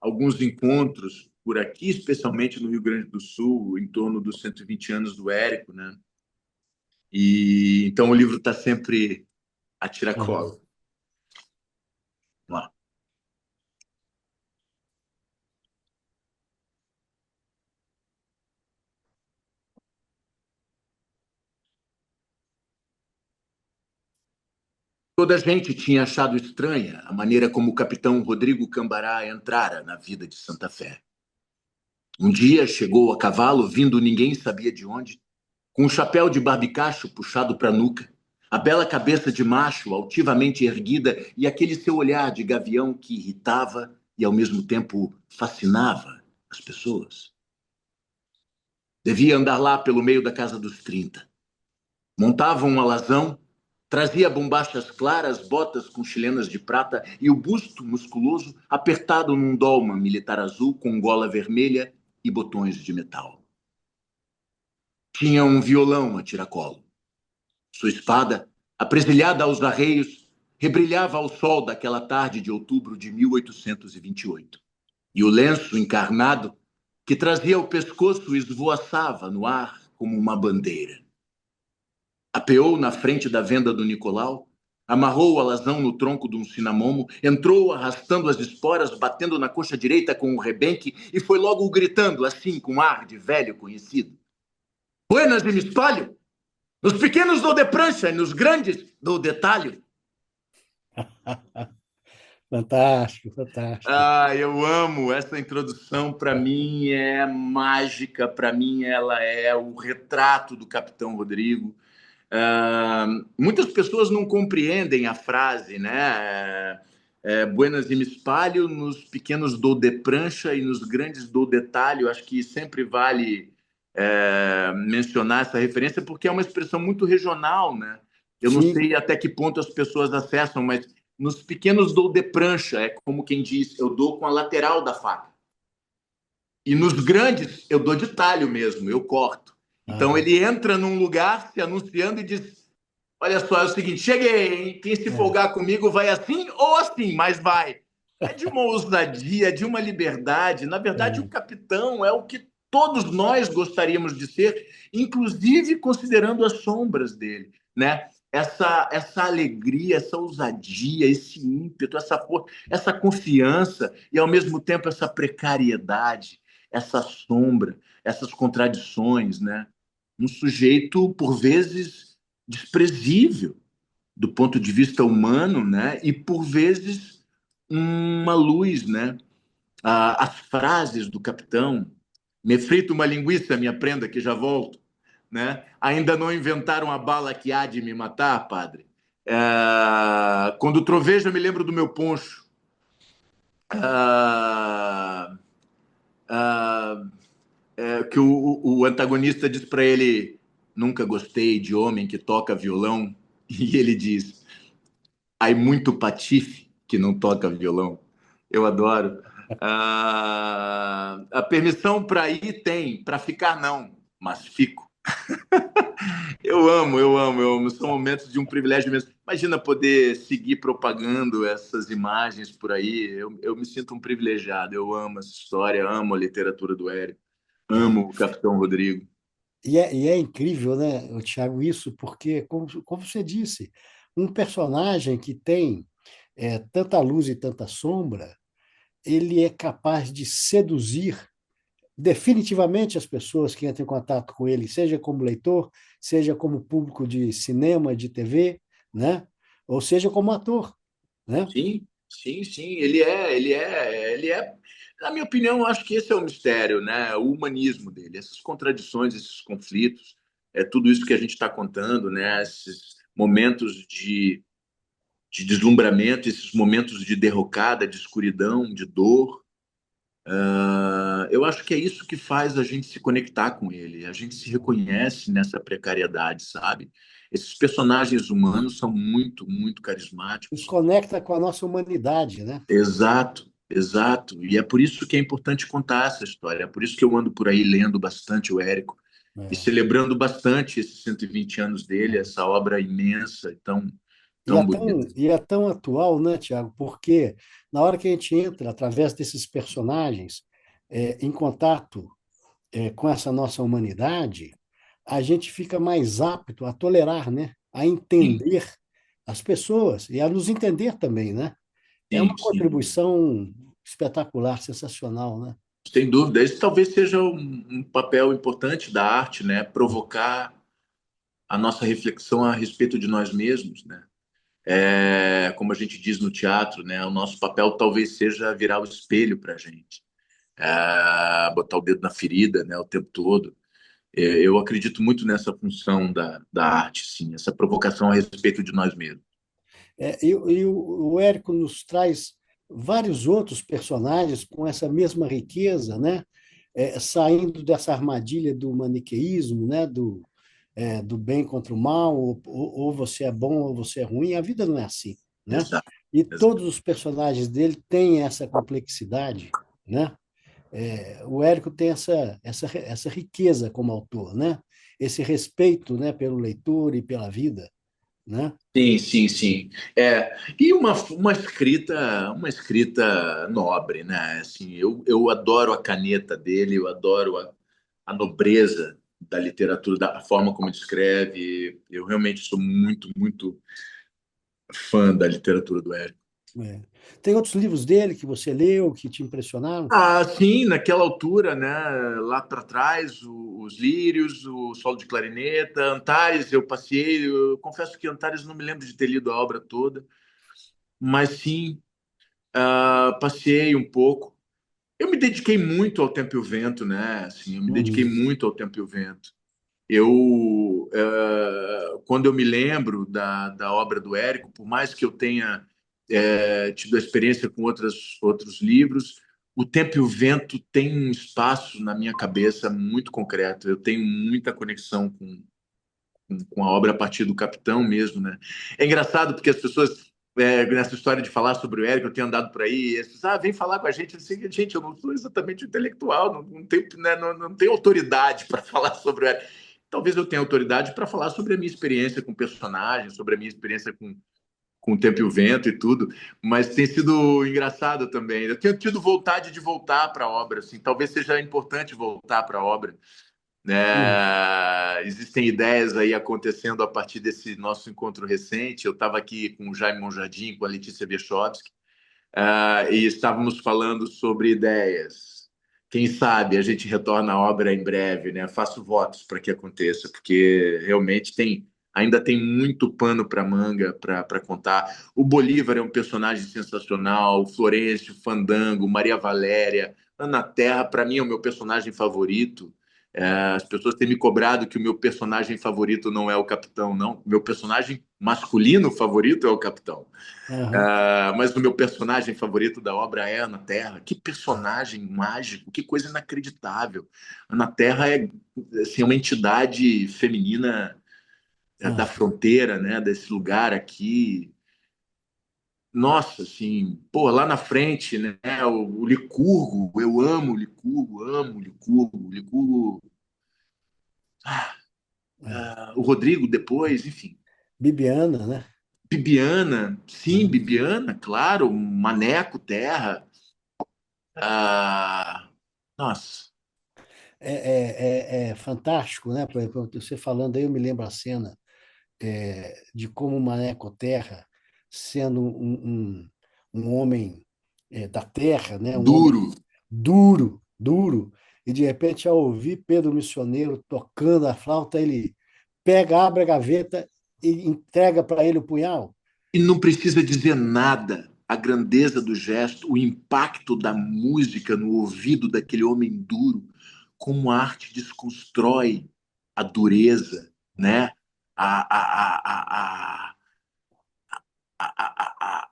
C: alguns encontros por aqui, especialmente no Rio Grande do Sul, em torno dos 120 anos do Érico, né? E então o livro está sempre a
B: Uhum.
C: tiracolo. Vamos lá. Toda a gente tinha achado estranha a maneira como o capitão Rodrigo Cambará entrara na vida de Santa Fé. Um dia chegou a cavalo, vindo ninguém sabia de onde, com um chapéu de barbicacho puxado para a nuca, a bela cabeça de macho altivamente erguida e aquele seu olhar de gavião que irritava e ao mesmo tempo fascinava as pessoas. Devia andar lá pelo meio da casa dos 30. Montava um alazão, trazia bombachas claras, botas com chilenas de prata e o busto musculoso apertado num dolma militar azul com gola vermelha e botões de metal. Tinha um violão a tiracolo. Sua espada, apresilhada aos arreios, rebrilhava ao sol daquela tarde de outubro de 1828. E o lenço encarnado, que trazia ao pescoço, esvoaçava no ar como uma bandeira. Apeou na frente da venda do Nicolau, amarrou o alazão no tronco de um cinamomo, entrou arrastando as esporas, batendo na coxa direita com o rebenque e foi logo gritando, assim, com ar de velho conhecido. Buenas e me espalho! Nos pequenos dou de prancha e nos grandes dou de talho.
B: Fantástico, fantástico.
C: Ah, eu amo essa introdução. Para mim é mágica. Para mim ela é o retrato do Capitão Rodrigo. Muitas pessoas não compreendem a frase, né? Buenas e me espalho, nos pequenos dou de prancha e nos grandes dou de talho. Acho que sempre vale mencionar essa referência porque é uma expressão muito regional, né? Eu não
B: Sim,
C: sei até que ponto as pessoas acessam, mas nos pequenos dou de prancha, é como quem diz, eu dou com a lateral da faca. E nos grandes, eu dou de talho mesmo, eu corto. Então
B: ah,
C: ele entra num lugar se anunciando e diz: olha só, é o seguinte, cheguei, hein? Quem se
B: é,
C: folgar comigo vai assim ou assim, mas vai. É de uma ousadia, de uma liberdade. Na verdade, o
B: é.
C: capitão é o que todos nós gostaríamos de ser, inclusive considerando as sombras dele, né? Essa alegria, essa ousadia, esse ímpeto, essa força, essa confiança e, ao mesmo tempo, essa precariedade, essa sombra, essas contradições, né? Um sujeito, por vezes, desprezível, do ponto de vista humano, né? E por vezes uma luz, né? As frases do capitão, me frita uma linguiça, minha prenda, que já volto, né? Ainda não inventaram a bala que há de me matar, padre. Quando troveja, eu me lembro do meu poncho. Ah, ah, que o antagonista diz para ele: nunca gostei de homem que toca violão. E ele diz: há muito patife que não toca violão. Eu adoro. A permissão para ir tem, para ficar não, mas fico. Eu amo. São momentos de um privilégio mesmo. Imagina poder seguir propagando essas imagens por aí. Eu me sinto um privilegiado. Eu amo essa história, amo a literatura do Érico,
B: É.
C: amo o Capitão Rodrigo.
B: E é incrível, né, Tiago, isso, porque, como você disse, um personagem que tem tanta luz e tanta sombra, ele é capaz de seduzir definitivamente as pessoas que entram em contato com ele, seja como leitor, seja como público de cinema, de TV, né? Ou seja como ator, né?
C: Sim, sim, sim. Ele é. Na minha opinião, eu acho que esse é o mistério, né? O humanismo dele, essas contradições, esses conflitos, é tudo isso que a gente está contando, né? Esses momentos de deslumbramento, esses momentos de derrocada, de escuridão, de dor. Eu acho que é isso que faz a gente se conectar com ele. A gente se reconhece nessa precariedade, sabe? Esses personagens humanos são muito, muito
B: Nos
C: carismáticos.
B: conecta com a nossa humanidade, né?
C: Exato, exato. E é por isso que é importante contar essa história. É por isso que eu ando por aí lendo bastante o Érico e
B: É,
C: celebrando bastante esses 120 anos dele,
B: é.
C: essa obra imensa e tão,
B: E é
C: tão
B: tão,
C: bonita.
B: e é tão atual, né, Tiago? Porque na hora que a gente entra, através desses personagens, em contato, com essa nossa humanidade, a gente fica mais apto a tolerar, né? A
C: Sim,
B: entender as pessoas e a nos entender também, né? É uma
C: sim, sim.
B: contribuição espetacular, sensacional, né?
C: Sem dúvida. Esse talvez seja um papel importante da arte, né? Provocar a nossa reflexão a respeito de nós mesmos, né? Como a gente diz no teatro, né? O nosso papel talvez seja virar o espelho para a gente, botar o dedo na ferida, né? O tempo todo. Eu acredito muito nessa função da arte, sim, essa provocação a respeito de nós mesmos.
B: E o Érico nos traz vários outros personagens com essa mesma riqueza, né? Saindo dessa armadilha do maniqueísmo, né? Do bem contra o mal, ou você é bom ou você é ruim. A vida não é assim, né?
C: Exato,
B: E
C: exato.
B: todos os personagens dele têm essa complexidade, né? O Érico tem essa riqueza como autor, né? Esse respeito, né, pelo leitor e pela vida, né?
C: Sim, sim, sim. E uma escrita nobre, né? Assim, eu adoro a caneta dele, eu adoro a nobreza da literatura, da forma como ele escreve. Eu realmente sou muito, muito fã da literatura do Érico.
B: É. Tem outros livros dele que você leu, que te impressionaram?
C: Sim, naquela altura, né? Lá para trás, os Lírios, o Solo de Clarineta, Antares, eu passei. Eu confesso que Antares não me lembro de ter lido a obra toda, mas sim, passei um pouco. Eu me dediquei muito ao Tempo e o Vento, né? Assim, eu me dediquei
B: Uhum.
C: muito ao Tempo e o Vento. Quando eu me lembro da obra do Érico, por mais que eu tenha tido a experiência com outros livros, O Tempo e o Vento tem um espaço na minha cabeça muito concreto. Eu tenho muita conexão com a obra a partir do Capitão mesmo, né? É engraçado porque as pessoas, nessa história de falar sobre o Érico, eu tenho andado por aí, e as pessoas, vem falar com a gente. Eu disse, gente, eu não sou exatamente intelectual, não tenho, né, não tenho autoridade para falar sobre o Érico. Talvez eu tenha autoridade para falar sobre a minha experiência com personagens, sobre a minha experiência com o Tempo e o Vento e tudo, mas tem sido engraçado também. Eu tenho tido vontade de voltar para a obra, assim, talvez seja importante voltar para a obra,
B: Uhum.
C: né? Existem ideias aí acontecendo a partir desse nosso encontro recente. Eu estava aqui com o Jaime Monjardim, com a Letícia Wierchowski, e estávamos falando sobre ideias. Quem sabe a gente retorna à obra em breve, né? Faço votos para que aconteça, porque realmente ainda tem muito pano para manga para contar. O Bolívar é um personagem sensacional, o Florencio, Fandango, Maria Valéria, Ana Terra, para mim é o meu personagem favorito. As pessoas têm me cobrado que o meu personagem favorito não é o Capitão, não. Meu personagem masculino favorito é o Capitão.
B: Aham.
C: Mas o meu personagem favorito da obra é Ana Terra. Que personagem mágico, que coisa inacreditável. Ana Terra é assim, uma entidade feminina da
B: Aham.
C: fronteira, né, desse lugar aqui. Nossa, assim, pô, lá na frente, né, o Licurgo, eu amo o Licurgo, o Licurgo,
B: É.
C: o Rodrigo depois, enfim.
B: Bibiana, né?
C: Bibiana, sim, Bibiana, claro, Maneco Terra. Ah, nossa,
B: É fantástico, né? Por exemplo, você falando aí, eu me lembro a cena de como o Maneco Terra, sendo um homem da terra, né? Um homem
C: duro.
B: duro, duro, e de repente, ao ouvir Pedro Missioneiro tocando a flauta, ele pega, abre a gaveta e entrega para ele o punhal.
C: E não precisa dizer nada. A grandeza do gesto, o impacto da música no ouvido daquele homem duro, como a arte desconstrói a dureza, né? A, a, a,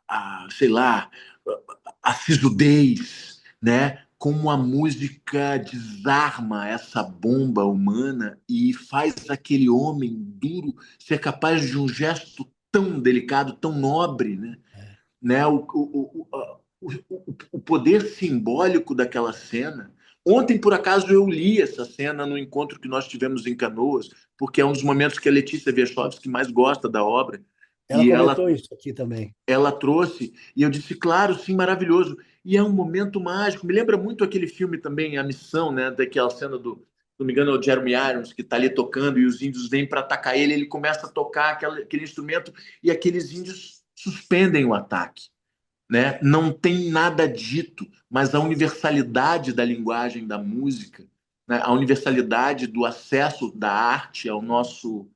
C: a, sei lá, a sisudez, né? Como a música desarma essa bomba humana e faz aquele homem duro ser capaz de um gesto tão delicado, tão nobre, né? O poder simbólico daquela cena. Ontem, por acaso, eu li essa cena no encontro que nós tivemos em Canoas, porque é um dos momentos que a Letícia Wierchowski mais gosta da obra,
B: Ela
C: e
B: comentou isso aqui também.
C: ela trouxe, e eu disse, claro, sim, maravilhoso. E é um momento mágico. Me lembra muito aquele filme também, A Missão, né? Daquela cena do, se não me engano, é o Jeremy Irons, que está ali tocando e os índios vêm para atacar ele, ele começa a tocar aquele instrumento e aqueles índios suspendem o ataque, né? Não tem nada dito, mas a universalidade da linguagem da música, né? A universalidade do acesso da arte ao nosso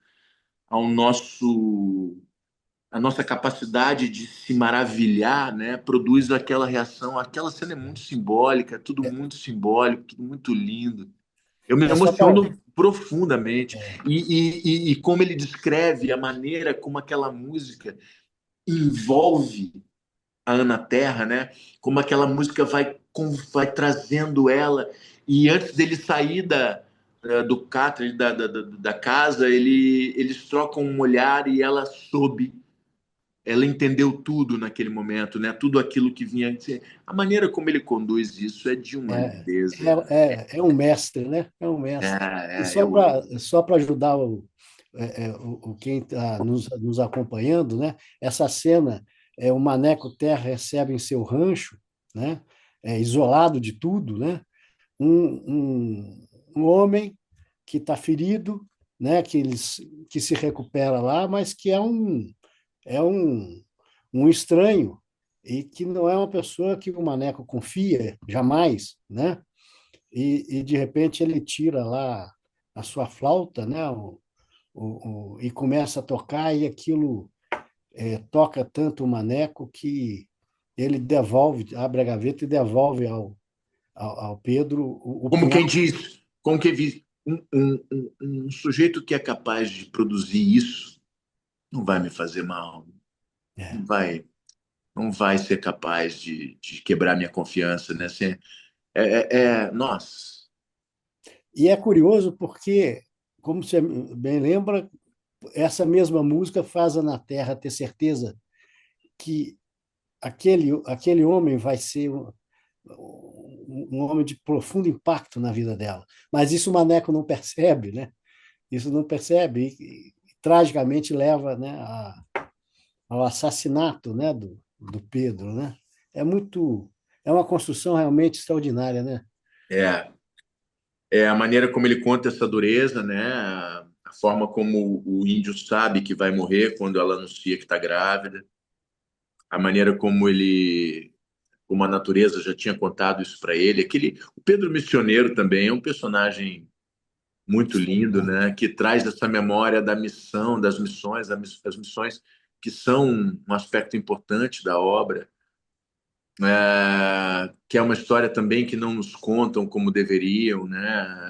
C: a nossa capacidade de se maravilhar, né, produz aquela reação. Aquela cena é muito simbólica, é tudo
B: É,
C: muito simbólico, tudo muito lindo. Eu me
B: só para.
C: emociono profundamente. E como ele descreve a maneira como aquela música envolve a Ana Terra, né? Como aquela música vai trazendo ela. E antes dele sair do cárter, da casa, eles trocam um olhar e ela entendeu tudo naquele momento, né? Tudo aquilo que vinha. A maneira como ele conduz isso é de uma
B: É,
C: lindeza.
B: é um mestre, né? É um mestre. E
C: Eu amo.
B: só para ajudar quem está nos acompanhando, né? Essa cena, o Maneco Terra recebe em seu rancho, né? Isolado de tudo, né? Um homem que está ferido, né? Que se recupera lá, mas que é um estranho e que não é uma pessoa que o Maneco confia jamais, né? E de repente ele tira lá a sua flauta, né? E começa a tocar e aquilo toca tanto o Maneco que ele devolve, abre a gaveta e devolve ao Pedro o
C: Como
B: punhal.
C: quem diz, como quem diz, um sujeito que é capaz de produzir isso não vai me fazer mal,
B: É.
C: não vai, não vai ser capaz de quebrar minha confiança, né? Assim, nossa,
B: E é curioso porque, como você bem lembra, essa mesma música faz a Na Terra ter certeza que aquele homem vai ser um homem de profundo impacto na vida dela. Mas isso o Maneco não percebe, né? Isso não percebe e tragicamente leva, né, ao assassinato, né, do Pedro, né? É uma construção realmente extraordinária, né?
C: é, é a maneira como ele conta essa dureza, né? A forma como o índio sabe que vai morrer quando ela anuncia que está grávida, a maneira como a natureza já tinha contado isso para ele. O Pedro Missioneiro também é um personagem muito
B: Isso é
C: lindo,
B: legal.
C: né? Que traz essa memória da missão, das missões, as missões que são um aspecto importante da obra, que é uma história também que não nos contam como deveriam, né?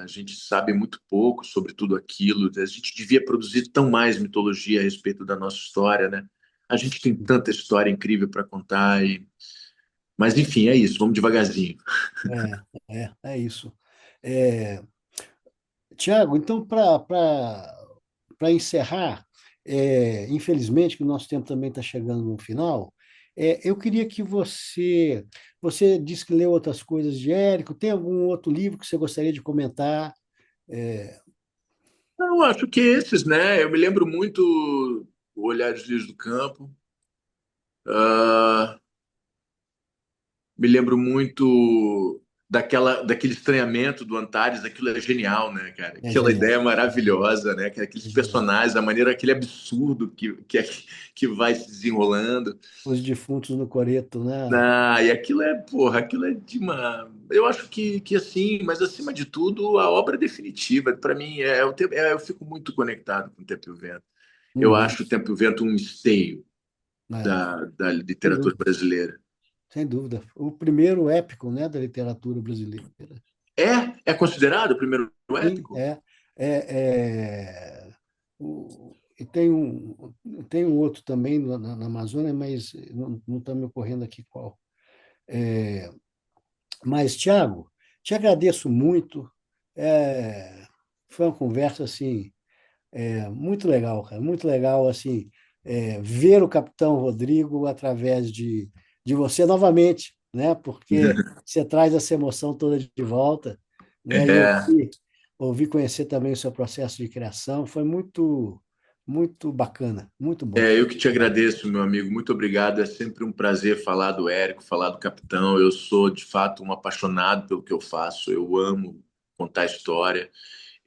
C: A gente sabe muito pouco sobre tudo aquilo. A gente devia produzir tão mais mitologia a respeito da nossa história, né? A gente tem tanta história incrível para contar, mas enfim, é isso. Vamos devagarzinho.
B: É isso. É, Tiago, então, para encerrar, infelizmente, que o nosso tempo também está chegando no final, eu queria que você disse que leu outras coisas de Érico, tem algum outro livro que você gostaria de comentar? É,
C: Eu acho que esses, né? Eu me lembro muito o Olhar dos Livros do Campo. Ah, me lembro muito daquele estranhamento do Antares. Aquilo é genial, né, cara?
B: é
C: Aquela
B: genial,
C: ideia maravilhosa, né?
B: é
C: Aqueles
B: genial.
C: personagens, a maneira, aquele absurdo que vai se desenrolando.
B: Os defuntos no coreto, né?
C: E aquilo é, porra, aquilo é de uma. Eu acho que assim, mas acima de tudo, a obra definitiva, para mim, eu fico muito conectado com o Tempo e o Vento. Eu
B: Uhum,
C: acho o Tempo e o Vento um esteio
B: é,
C: da
B: sem
C: literatura
B: dúvida,
C: brasileira.
B: sem dúvida. O primeiro épico, né, da literatura brasileira.
C: É considerado o primeiro
B: Sim,
C: épico?
B: e tem um outro também na Amazônia, mas não está me ocorrendo aqui qual. É, mas, Tiago, te agradeço muito. É, foi uma conversa assim, muito legal, cara, muito legal assim, ver o Capitão Rodrigo através de você novamente, né? Porque você traz essa emoção toda de volta, né? E
C: É,
B: ouvi conhecer também o seu processo de criação, foi muito, muito bacana, muito bom.
C: eu que te agradeço, meu amigo. Muito obrigado. É sempre um prazer falar do Érico, falar do Capitão. Eu sou, de fato, um apaixonado pelo que eu faço. Eu amo contar história.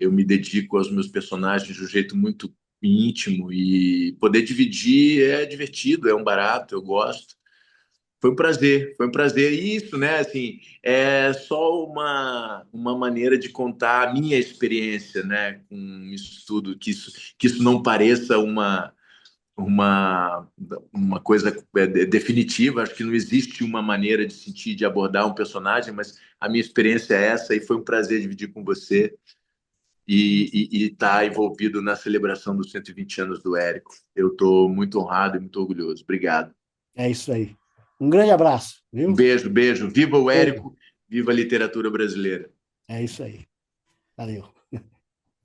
C: Eu me dedico aos meus personagens de um jeito muito íntimo e poder dividir é divertido, é um barato, eu gosto. Foi um prazer, foi um prazer. E isso, né, assim, é só uma maneira de contar a minha experiência, né, com isso tudo, que isso não pareça uma, uma coisa definitiva. Acho que não existe uma maneira de sentir, de abordar um personagem, mas a minha experiência é essa e foi um prazer dividir com você e estar envolvido na celebração dos 120 anos do Érico. Eu estou muito honrado e muito orgulhoso. Obrigado.
B: É isso aí. Um grande abraço,
C: Um
B: viu?
C: beijo, beijo. Viva o
B: Beijo.
C: Érico, viva a literatura brasileira.
B: É isso aí. Valeu.